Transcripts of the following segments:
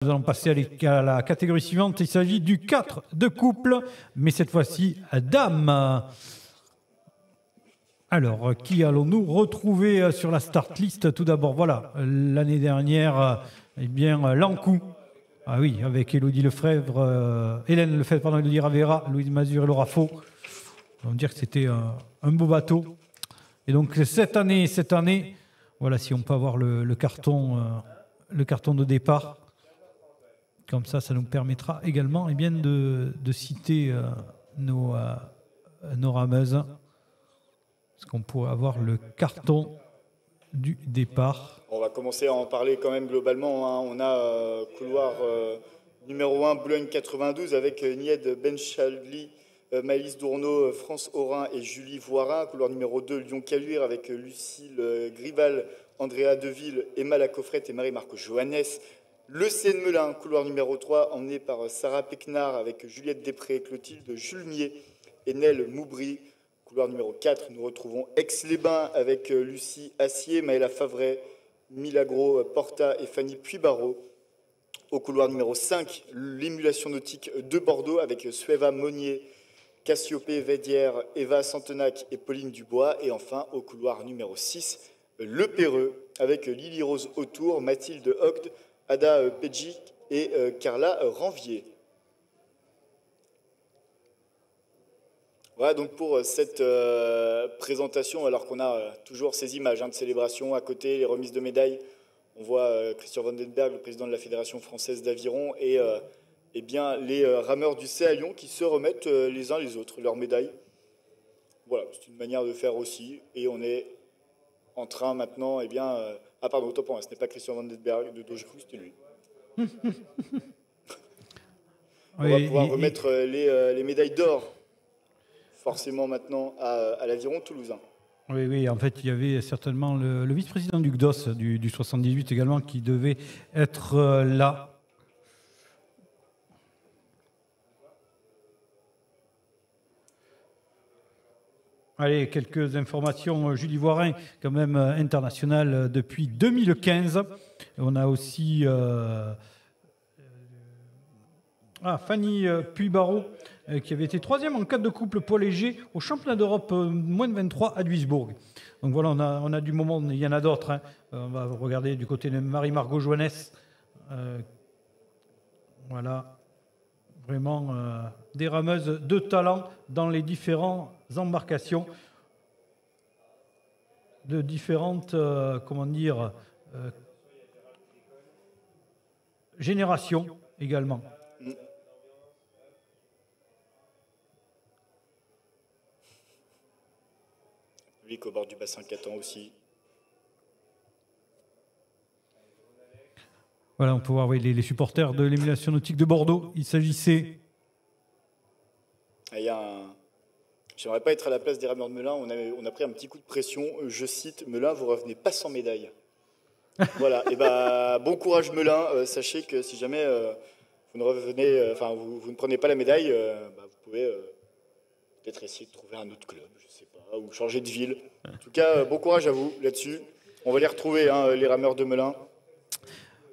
Nous allons passer à la catégorie suivante. Il s'agit du 4 de couple, mais cette fois-ci dame. Alors, qui allons-nous retrouver sur la start list? Tout d'abord, voilà, l'année dernière, eh bien, Lancou. Ah oui, avec Élodie Lefebvre, Hélène Lefebvre, pardon, Élodie Ravera, Louise Mazur et Laura Faux. On va dire que c'était un beau bateau. Et donc, cette année, voilà, si on peut avoir le carton de départ. Comme ça nous permettra également de citer nos rameuses. Parce qu'on pourrait avoir le carton du départ. On va commencer à en parler quand même globalement. Hein. On a couloir numéro 1, Boulogne 92, avec Nied Benchadli, Maëlys Dourneau, France Aurin et Julie Voirin. Couloir numéro 2, Lyon-Caluire, avec Lucille Grival, Andrea Deville, Emma Lacoffrette et Marie-Marco Johannes. Le Seine-Melun, couloir numéro 3, emmené par Sarah Pecnard avec Juliette Després, Clotilde Julmier et Nel Moubry. Couloir numéro 4, nous retrouvons Aix-les-Bains avec Lucie Assier, Maëla Favret, Milagro Porta et Fanny Puybarreau. Au couloir numéro 5, l'émulation nautique de Bordeaux avec Sueva Monnier, Cassiopée Védière, Eva Santenac et Pauline Dubois. Et enfin, au couloir numéro 6, le Perreux avec Lily Rose Autour, Mathilde Ogde, Ada Pedjic et Carla Ranvier. Voilà donc pour cette présentation, alors qu'on a toujours ces images de célébration à côté, les remises de médailles. On voit Christian Vandenberg, le président de la Fédération française d'aviron, et bien, les rameurs du C à Lyon qui se remettent les uns les autres leurs médailles. Voilà, c'est une manière de faire aussi. Et on est en train maintenant, ah pardon, autant pour moi, ce n'est pas Christian Vandenberg de Doge, c'était lui. On va pouvoir remettre les médailles d'or, forcément maintenant, à l'aviron toulousain. Oui, en fait, il y avait certainement le vice-président du GDOS du 78 également qui devait être là. Allez, quelques informations. Julie Voirin, quand même internationale depuis 2015. On a aussi Fanny Puybarreau, qui avait été 3e en 4 de couple poids léger au championnat d'Europe moins de 23 à Duisbourg. Donc voilà, on a du moment, il y en a d'autres. Hein. On va regarder du côté de Marie-Margot Johannes. Voilà, vraiment des rameuses de talent dans les différentes embarcations de différentes, générations également. Public au bord du bassin Catan aussi. Voilà, on peut voir les supporters de l'émulation nautique de Bordeaux. Il s'agissait... J'aimerais pas être à la place des rameurs de Melun. On a pris un petit coup de pression. Je cite, Melun, vous revenez pas sans médaille. Voilà. Et bon courage Melun. Sachez que si jamais vous ne revenez, vous ne prenez pas la médaille, vous pouvez peut-être essayer de trouver un autre club, je sais pas, ou changer de ville. En tout cas, bon courage à vous là-dessus. On va les retrouver, les rameurs de Melun.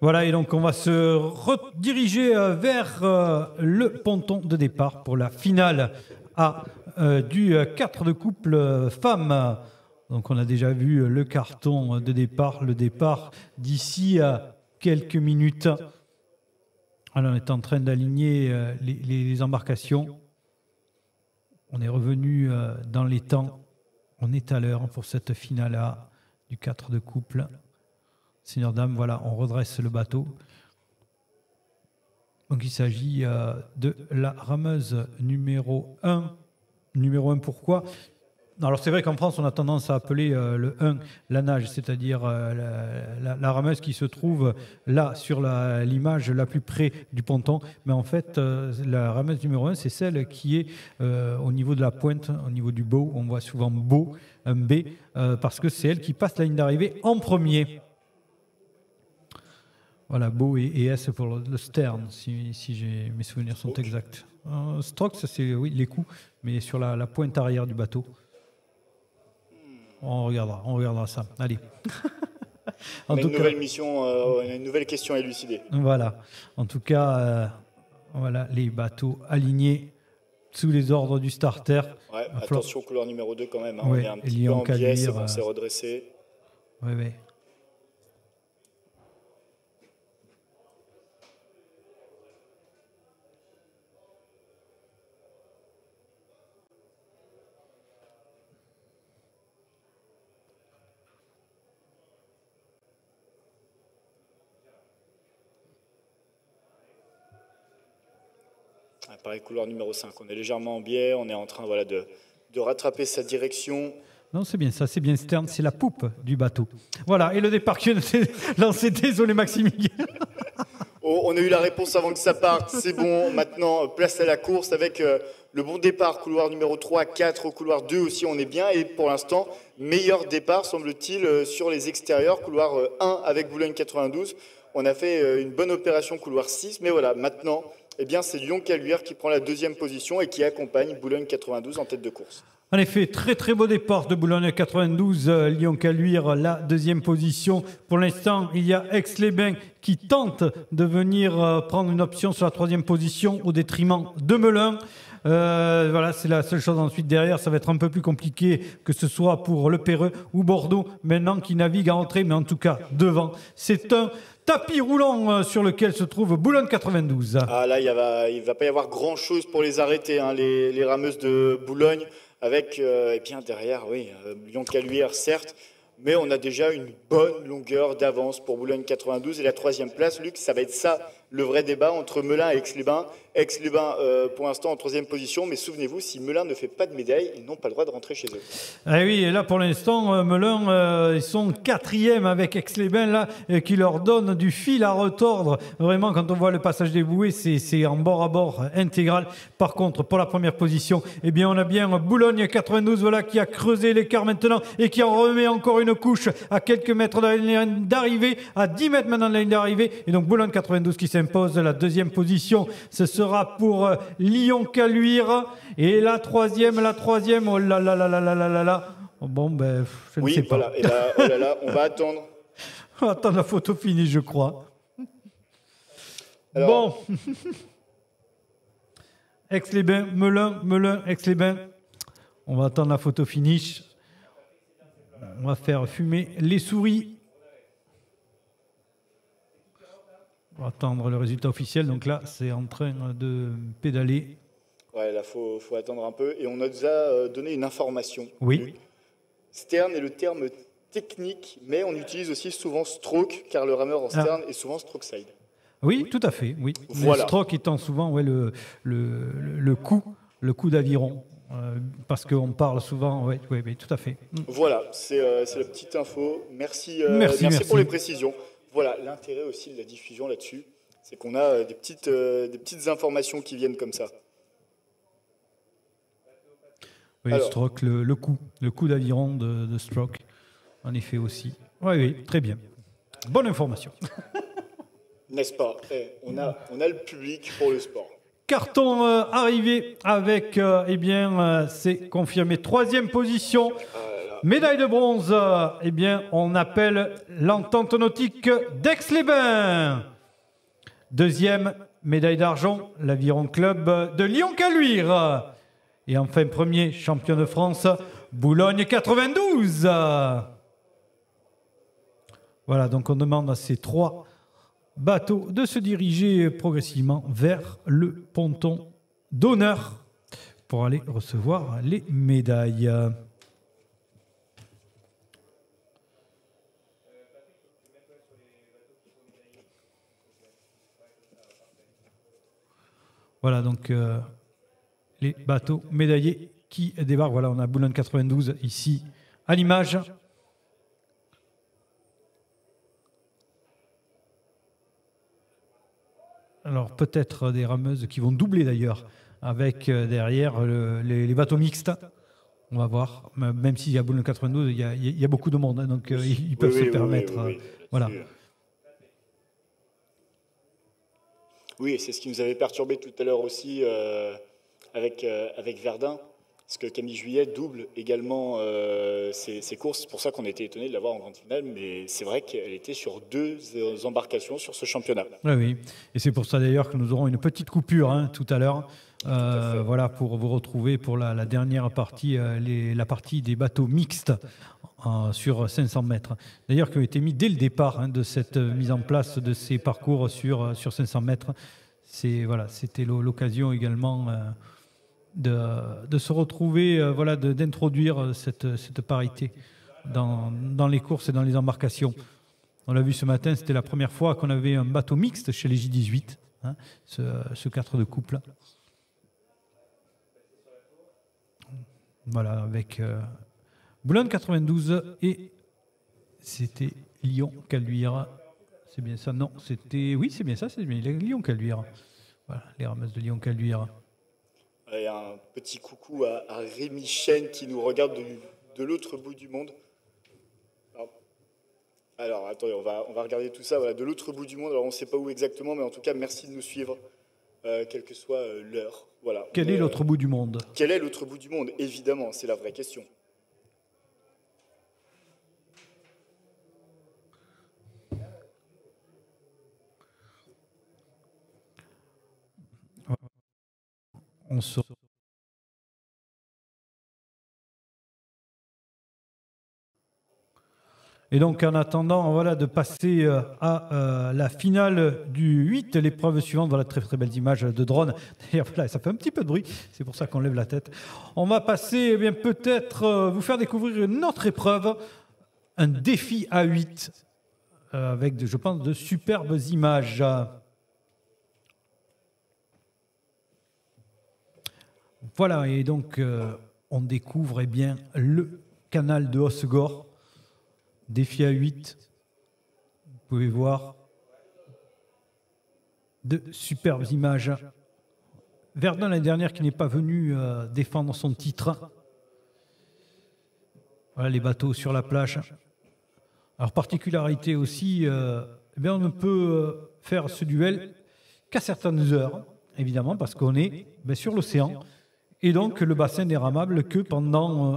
Voilà, et donc on va se rediriger vers le ponton de départ pour la finale du 4 de couple femmes. Donc on a déjà vu le carton de départ, le départ d'ici à quelques minutes. Alors on est en train d'aligner les embarcations. On est revenu dans les temps. On est à l'heure pour cette finale du 4 de couple. Seigneur, dame, voilà, on redresse le bateau. Donc il s'agit de la rameuse numéro 1. Numéro 1, pourquoi? Alors c'est vrai qu'en France, on a tendance à appeler le 1 la nage, c'est-à-dire la rameuse qui se trouve là, sur l'image la plus près du ponton. Mais en fait, la rameuse numéro 1, c'est celle qui est au niveau de la pointe, au niveau du bow. On voit souvent bow, un B, parce que c'est elle qui passe la ligne d'arrivée en premier. Voilà, bow et S pour le stern, si mes souvenirs sont exacts. Stroke, ça c'est les coups, mais sur la pointe arrière du bateau. On regardera ça. Allez. On a une nouvelle mission, on a une nouvelle question à élucider. Voilà. En tout cas, voilà les bateaux alignés sous les ordres du starter. Ouais, attention, couloir numéro 2 quand même. Hein. Ouais, on est un petit peu en biais, c'est bon, c'est redressé. Oui, oui. Pareil, couloir numéro 5. On est légèrement en biais, on est en train voilà, de rattraper sa direction. Non, c'est bien ça, c'est bien Stern, c'est la poupe du bateau. Voilà, et le départ qui est lancé, désolé Maximilien. Oh, on a eu la réponse avant que ça parte, c'est bon. Maintenant, place à la course avec le bon départ, couloir numéro 3, 4, au couloir 2 aussi, on est bien. Et pour l'instant, meilleur départ, semble-t-il, sur les extérieurs. Couloir 1 avec Boulogne 92. On a fait une bonne opération couloir 6, mais voilà, maintenant, eh bien, c'est Lyon-Caluire qui prend la deuxième position et qui accompagne Boulogne 92 en tête de course. En effet, très très beau départ de Boulogne 92, Lyon-Caluire, la deuxième position. Pour l'instant, il y a Aix-les-Bains qui tente de venir prendre une option sur la troisième position au détriment de Melun. Voilà, c'est la seule chose ensuite derrière. Ça va être un peu plus compliqué que ce soit pour Le Perreux ou Bordeaux, maintenant qui navigue en entrée, mais en tout cas devant. C'est un tapis roulant sur lequel se trouve Boulogne 92. Ah là, il va pas y avoir grand-chose pour les arrêter, hein, les rameuses de Boulogne. Avec, et bien derrière, oui, Lyon-Caluire, certes, mais on a déjà une bonne longueur d'avance pour Boulogne 92 et la troisième place. Luc, ça va être ça, le vrai débat entre Melun et Aix-les-Bains. Aix-les-Bains, pour l'instant, en troisième position, mais souvenez-vous, si Melun ne fait pas de médaille, ils n'ont pas le droit de rentrer chez eux. Ah oui, et là, pour l'instant, Melun, ils sont quatrième avec Aix-les-Bains, là, qui leur donne du fil à retordre. Vraiment, quand on voit le passage des bouées, c'est en bord à bord intégral. Par contre, pour la première position, eh bien, on a bien Boulogne 92, voilà, qui a creusé l'écart maintenant et qui en remet encore une couche à quelques mètres de la ligne d'arrivée, à 10 mètres maintenant de la ligne d'arrivée. Et donc, Boulogne 92 qui s'impose la deuxième position. Ce sera pour Lyon-Caluire. Et la troisième, oh là là là là là là là là. Bon, ben, je ne sais pas. Voilà. Et là, oh là là, on va attendre. On va attendre la photo finie, je crois. Alors, bon. Aix-les-Bains, Melun, Aix-les-Bains. On va attendre la photo finish. On va faire fumer les souris. On va attendre le résultat officiel. Donc là, c'est en train de pédaler. Ouais, là, faut attendre un peu. Et on nous a donné une information. Oui. Stern est le terme technique, mais on utilise aussi souvent stroke, car le rameur en stern est souvent stroke side. Oui, tout à fait. Oui. Voilà. Le stroke étant souvent le coup d'aviron. Parce qu'on parle souvent, oui, tout à fait. Voilà, c'est la petite info. Merci pour les précisions. Voilà, l'intérêt aussi de la diffusion là-dessus, c'est qu'on a des petites informations qui viennent comme ça. Oui, alors, stroke, le coup d'aviron de stroke, en effet aussi. Oui, très bien. Bonne information. N'est-ce pas? On a le public pour le sport. Carton arrivé avec, c'est confirmé, troisième position, médaille de bronze, on appelle l'Entente Nautique d'Aix-les-Bains. Deuxième, médaille d'argent, l'Aviron Club de Lyon-Caluire. Et enfin, premier, champion de France, Boulogne 92. Voilà, donc on demande à ces trois bateau de se diriger progressivement vers le ponton d'honneur pour aller recevoir les médailles. Voilà donc les bateaux médaillés qui débarquent. Voilà, on a Boulogne 92 ici à l'image. Alors peut-être des rameuses qui vont doubler d'ailleurs avec derrière les bateaux mixtes. On va voir, même s'il y a Boulogne 92, il y a beaucoup de monde, hein, donc ils peuvent se permettre. Voilà. Oui, et c'est ce qui nous avait perturbé tout à l'heure aussi avec Verdun. Parce que Camille Juillet double également ses courses. C'est pour ça qu'on était étonné de l'avoir en grande finale. Mais c'est vrai qu'elle était sur 2 embarcations sur ce championnat. Oui, oui. Et c'est pour ça d'ailleurs que nous aurons une petite coupure tout à l'heure. Voilà, pour vous retrouver pour la dernière partie, la partie des bateaux mixtes sur 500 mètres. D'ailleurs, qui ont été mis dès le départ de cette mise en place de ces parcours sur 500 mètres. Voilà, c'était l'occasion également de se retrouver, voilà, d'introduire cette parité dans les courses et dans les embarcations. On l'a vu ce matin, c'était la première fois qu'on avait un bateau mixte chez les J18, ce 4 de couple. Voilà, avec Boulogne 92 et c'était Lyon-Caluire. C'est bien ça? Non, c'était... Oui, c'est bien ça, c'est bien Lyon-Caluire. Voilà, les rameuses de Lyon-Caluire. Et un petit coucou à Rémi Chen qui nous regarde de l'autre bout du monde. Alors, attendez, on va regarder tout ça, voilà, de l'autre bout du monde. Alors, on ne sait pas où exactement, mais en tout cas, merci de nous suivre, quelle que soit l'heure. Voilà. Quel est l'autre bout du monde? Quel est l'autre bout du monde? Évidemment, c'est la vraie question. On se... Et donc, en attendant, voilà, de passer à la finale du 8, l'épreuve suivante, voilà, très très belles images de drone. D'ailleurs, voilà, ça fait un petit peu de bruit, c'est pour ça qu'on lève la tête. On va passer, eh bien, peut-être vous faire découvrir une autre épreuve, un défi A8, avec, je pense, de superbes images. Voilà, et donc, on découvre, eh bien, le canal de Hossegor. Défi A8, vous pouvez voir de superbes images. Verdun l'année dernière qui n'est pas venu défendre son titre. Voilà les bateaux sur la plage. Alors particularité aussi, eh bien, on ne peut faire ce duel qu'à certaines heures, évidemment, parce qu'on est sur l'océan. Et donc, le bassin n'est ramable que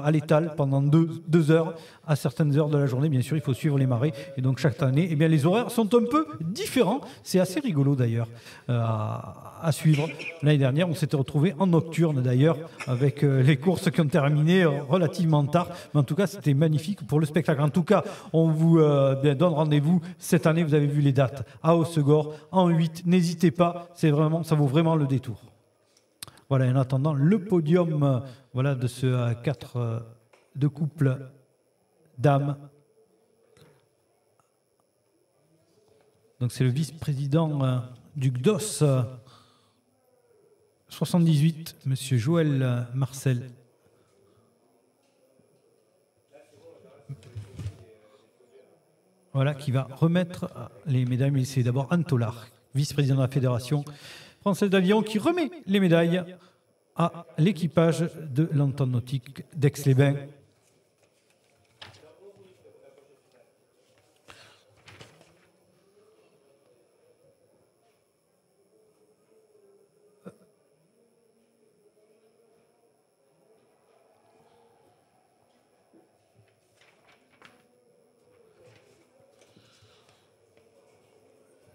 à l'étal, pendant 2 heures, à certaines heures de la journée. Bien sûr, il faut suivre les marées. Et donc, chaque année, eh bien, les horaires sont un peu différents. C'est assez rigolo, d'ailleurs, à suivre. L'année dernière, on s'était retrouvé en nocturne, d'ailleurs, avec les courses qui ont terminé relativement tard. Mais en tout cas, c'était magnifique pour le spectacle. En tout cas, on vous donne rendez-vous cette année. Vous avez vu les dates à Hossegor, en 8. N'hésitez pas, ça vaut vraiment le détour. Voilà, en attendant le podium voilà, de ce 4 de couple dames. Donc c'est le vice-président du GDOS 78, monsieur Joël Marcel. Voilà, qui va remettre les médailles. Mais c'est d'abord Anne Tollard, vice-président de la Fédération française d'aviron, qui remet les médailles à l'équipage de l'Entente nautique d'Aix-les-Bains.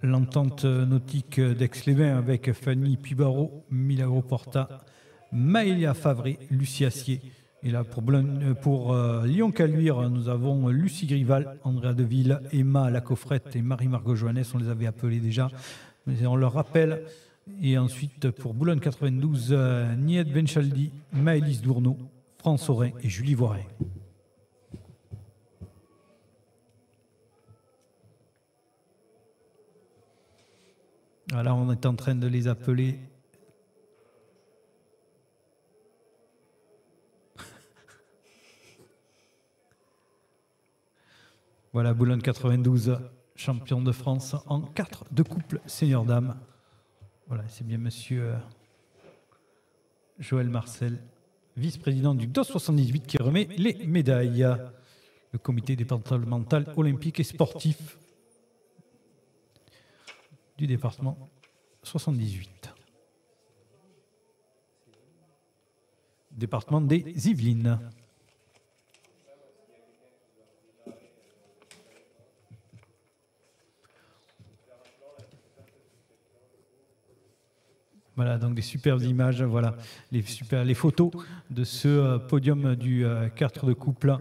L'entente nautique d'Aix-les-Bains avec Fanny Pibaro, Milagro Porta, Maëlia Favré, Lucie Assier. Et là, pour Lyon-Caluire, nous avons Lucie Grival, Andrea Deville, Emma Lacoffrette et Marie-Margot Joannès. On les avait appelés déjà, mais on leur rappelle. Et ensuite, pour Boulogne 92, Nied Benchaldi, Maëlys Dourneau, France Aurin et Julie Voirin. Voilà, on est en train de les appeler. Voilà, Boulogne 92, champion de France en 4 de couple senior-dame. Voilà, c'est bien monsieur Joël Marcel, vice-président du DOS 78, qui remet les médailles. Le comité départemental olympique et sportif du département 78. département des Yvelines. Voilà, donc des superbes images, voilà, les photos de ce podium du 4 de couple